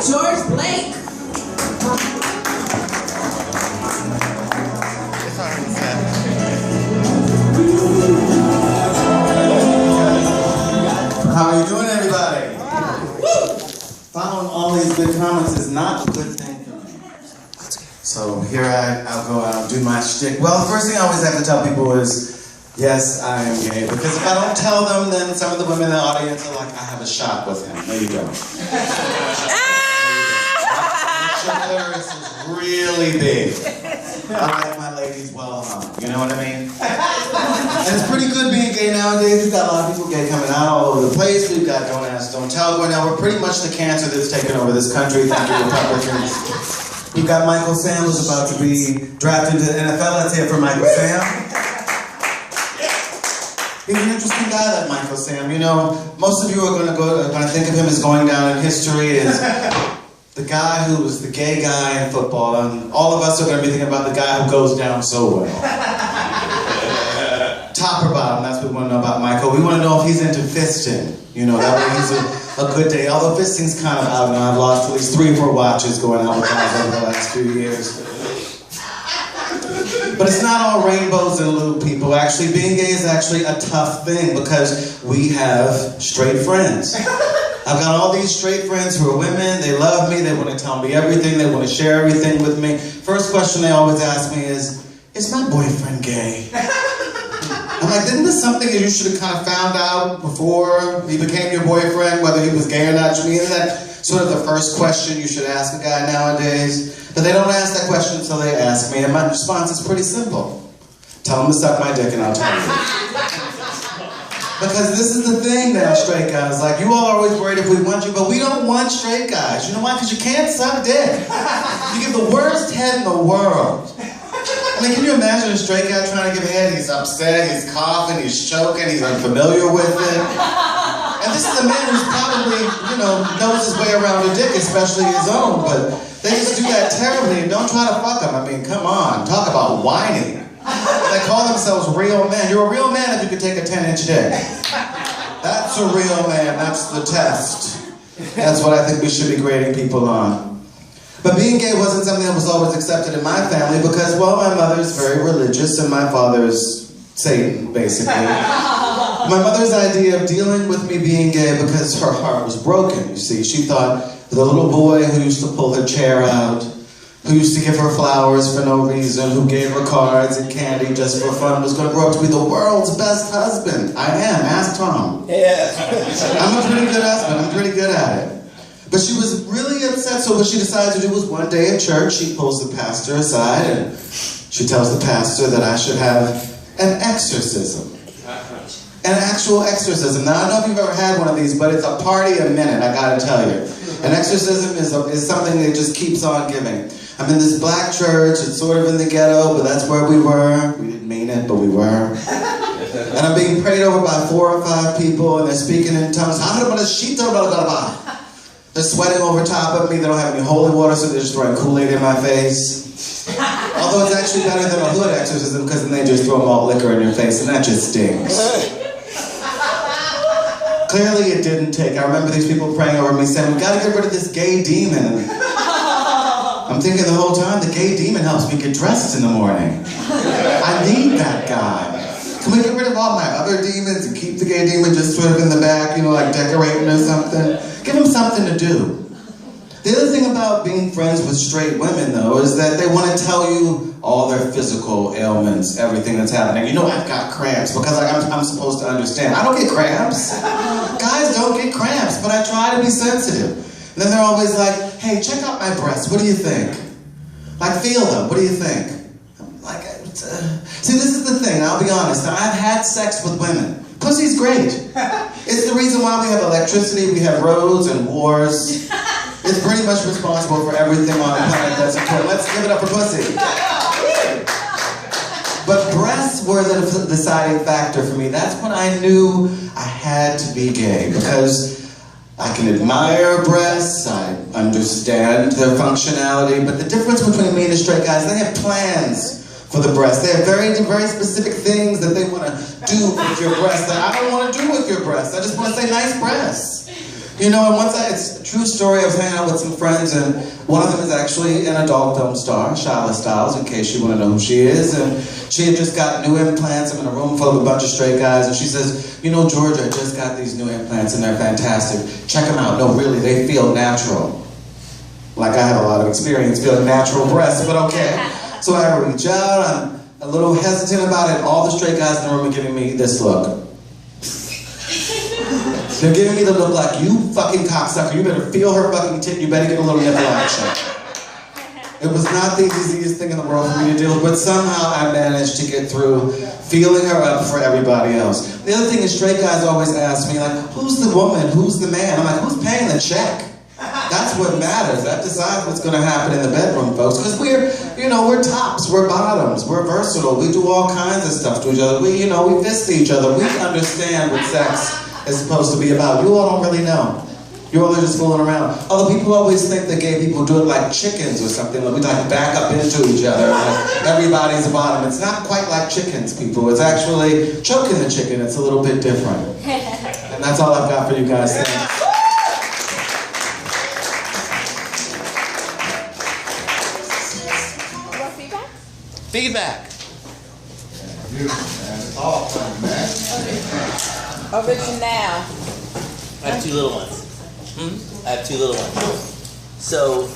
George Blake. How are you doing, everybody? Following all these good comments is not a good thing for me. So here I'll go out and do my shtick. Well, the first thing I always have to tell people is, yes, I am gay. Because if I don't tell them, then some of the women in the audience are like, I have a shot with him. There you go. The clitoris is really big. I like my ladies well hung. You know what I mean? And it's pretty good being gay nowadays. We've got a lot of people gay coming out all over the place. We've got Don't Ask, Don't Tell going now. We're pretty much the cancer that's taken over this country. Thank you, Republicans. We've got Michael Sam, who's about to be drafted into the NFL. Let's hear it for Michael Sam. He's an interesting guy, that Michael Sam. You know, most of you are going to think of him as going down in history as the guy who was the gay guy in football, and all of us are going to be thinking about the guy who goes down so well. Top or bottom, that's what we want to know about Michael. We want to know if he's into fisting. You know, that way he's a good day. Although fisting's kind of out now. I've lost at least 3 or 4 watches going out with guys over the last few years. But it's not all rainbows and lube, people. Actually, being gay is actually a tough thing because we have straight friends. I've got all these straight friends who are women. They love me. They want to tell me everything. They want to share everything with me. First question they always ask me is my boyfriend gay? I'm like, isn't this something that you should have kind of found out before he became your boyfriend, whether he was gay or not? To me, isn't that sort of the first question you should ask a guy nowadays? But they don't ask that question until they ask me, and my response is pretty simple. Tell him to suck my dick and I'll tell you. Because this is the thing now, straight guys. Like, you all are always worried if we want you, but we don't want straight guys. You know why? Because you can't suck dick. You give the worst head in the world. I mean, can you imagine a straight guy trying to give head? He's upset, he's coughing, he's choking, he's unfamiliar with it. And this is a man who's probably, you know, knows his way around a dick, especially his own, but they just do that terribly, and don't try to fuck him. I mean, come on, talk about whining. They call themselves real men. You're a real man if you could take a 10-inch dick. That's a real man, that's the test. That's what I think we should be grading people on. But being gay wasn't something that was always accepted in my family because, well, my mother's very religious and my father's Satan, basically. My mother's idea of dealing with me being gay because her heart was broken, you see. She thought the little boy who used to pull her chair out, who used to give her flowers for no reason, who gave her cards and candy just for fun, was going to grow up to be the world's best husband. I am. Ask Tom. Yeah. I'm a pretty good husband. I'm pretty good at it. But she was really upset, so what she decided to do was one day at church, she pulls the pastor aside and she tells the pastor that I should have an exorcism. An actual exorcism. Now, I don't know if you've ever had one of these, but it's a party a minute, I gotta tell you. An exorcism is something that just keeps on giving. I'm in this black church, it's sort of in the ghetto, but that's where we were. We didn't mean it, but we were. And I'm being prayed over by 4 or 5 people, and they're speaking in tongues. They're sweating over top of me. They don't have any holy water, so they're just throwing Kool-Aid in my face. Although it's actually better than a hood exorcism, because then they just throw malt liquor in your face, and that just stings. Clearly it didn't take. I remember these people praying over me saying, we gotta get rid of this gay demon. I'm thinking the whole time, the gay demon helps me get dressed in the morning. I need that guy. Can we get rid of all my other demons and keep the gay demon just sort of in the back, you know, like decorating or something? Give him something to do. The other thing about being friends with straight women, though, is that they want to tell you all their physical ailments, everything that's happening. You know, I've got cramps, because like, I'm supposed to understand. I don't get cramps. Guys don't get cramps, but I try to be sensitive. And then they're always like, hey, check out my breasts. What do you think? Like, feel them. What do you think? I'm like, see, this is the thing. I'll be honest. I've had sex with women. Pussy's great. It's the reason why we have electricity, we have roads and wars. It's pretty much responsible for everything on the planet that's important. Let's give it up for pussy. But breasts were the deciding factor for me. That's when I knew I had to be gay, because I can admire breasts, I understand their functionality, but the difference between me and the straight guys, they have plans for the breast. They have very, very specific things that they want to do with your breast that I don't want to do with your breast. I just want to say nice breasts. You know, and it's a true story. I was hanging out with some friends, and one of them is actually an adult film star, Shala Styles, in case you want to know who she is. And she had just got new implants. I'm in a room full of a bunch of straight guys, and she says, you know, George, I just got these new implants, and they're fantastic. Check them out. No, really, they feel natural. Like I have a lot of experience feeling natural breasts, but okay. So I reach out, I'm a little hesitant about it. All the straight guys in the room are giving me this look. They're giving me the look like, you fucking cocksucker, you better feel her fucking tit, you better get a little nipple action. It was not the easiest thing in the world for me to deal with, but somehow I managed to get through feeling her up for everybody else. The other thing is straight guys always ask me, like, who's the woman, who's the man? I'm like, who's paying the check? That's what matters. That decides what's going to happen in the bedroom, folks. Because we're tops, we're bottoms, we're versatile. We do all kinds of stuff to each other. We fist each other. We understand what sex is supposed to be about. You all don't really know. You all are just fooling around. Although people always think that gay people do it like chickens or something. Like we like back up into each other. Like everybody's a bottom. It's not quite like chickens, people. It's actually choking the chicken. It's a little bit different. And that's all I've got for you guys. Thanks. Feedback. Original. I have two little ones. I have two little ones. So,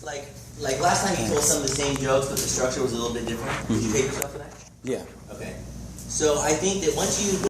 like last time you told some of the same jokes, but the structure was a little bit different. Did you hate yourself for that? Yeah. Okay. So I think that once you